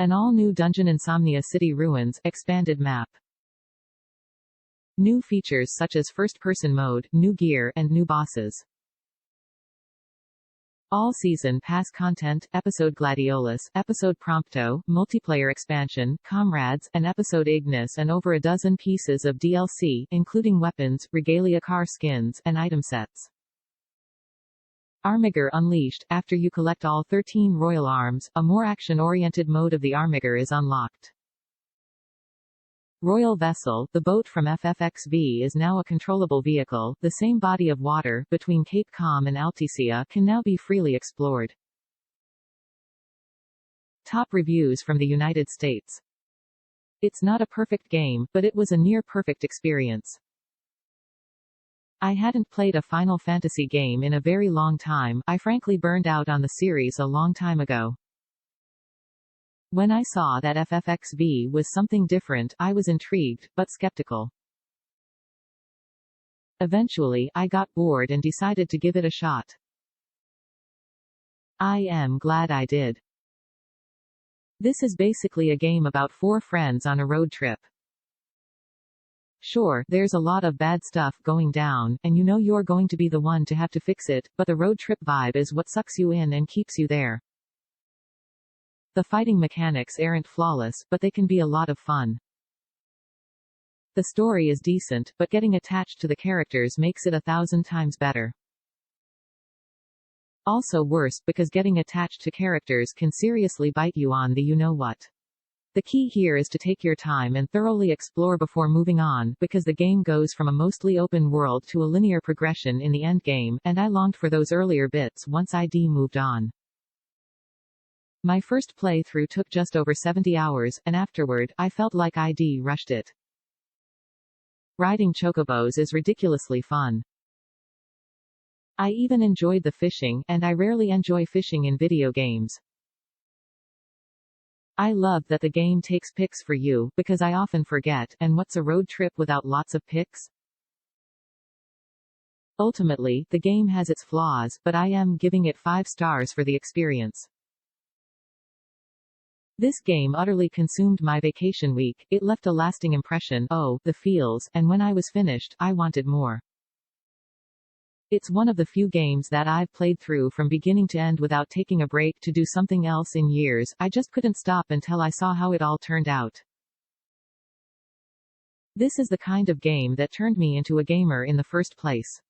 An all-new dungeon Insomnia City Ruins, expanded map. New features such as first-person mode, new gear, and new bosses. All-season pass content, episode Gladiolus, episode Prompto, multiplayer expansion, Comrades, and episode Ignis, and over a dozen pieces of DLC, including weapons, Regalia car skins, and item sets. Armiger Unleashed. After you collect all 13 royal arms, a more action-oriented mode of the Armiger is unlocked. Royal Vessel, the boat from FFXV, is now a controllable vehicle. The same body of water, between Cape Caem and Altissia, can now be freely explored. Top reviews from the United States. It's not a perfect game, but it was a near-perfect experience. I hadn't played a Final Fantasy game in a very long time. I frankly burned out on the series a long time ago. When I saw that FFXV was something different, I was intrigued, but skeptical. Eventually, I got bored and decided to give it a shot. I am glad I did. This is basically a game about 4 friends on a road trip. Sure, there's a lot of bad stuff going down, and you know you're going to be the one to have to fix it, but the road trip vibe is what sucks you in and keeps you there. The fighting mechanics aren't flawless, but they can be a lot of fun. The story is decent, but getting attached to the characters makes it 1,000 times better. Also worse, because getting attached to characters can seriously bite you on the you-know-what. The key here is to take your time and thoroughly explore before moving on, because the game goes from a mostly open world to a linear progression in the endgame, and I longed for those earlier bits once ID moved on. My first playthrough took just over 70 hours, and afterward, I felt like ID rushed it. Riding chocobos is ridiculously fun. I even enjoyed the fishing, and I rarely enjoy fishing in video games. I love that the game takes pics for you, because I often forget, and what's a road trip without lots of pics? Ultimately, the game has its flaws, but I am giving it 5 stars for the experience. This game utterly consumed my vacation week. It left a lasting impression, the feels, and when I was finished, I wanted more. It's one of the few games that I've played through from beginning to end without taking a break to do something else in years. I just couldn't stop until I saw how it all turned out. This is the kind of game that turned me into a gamer in the first place.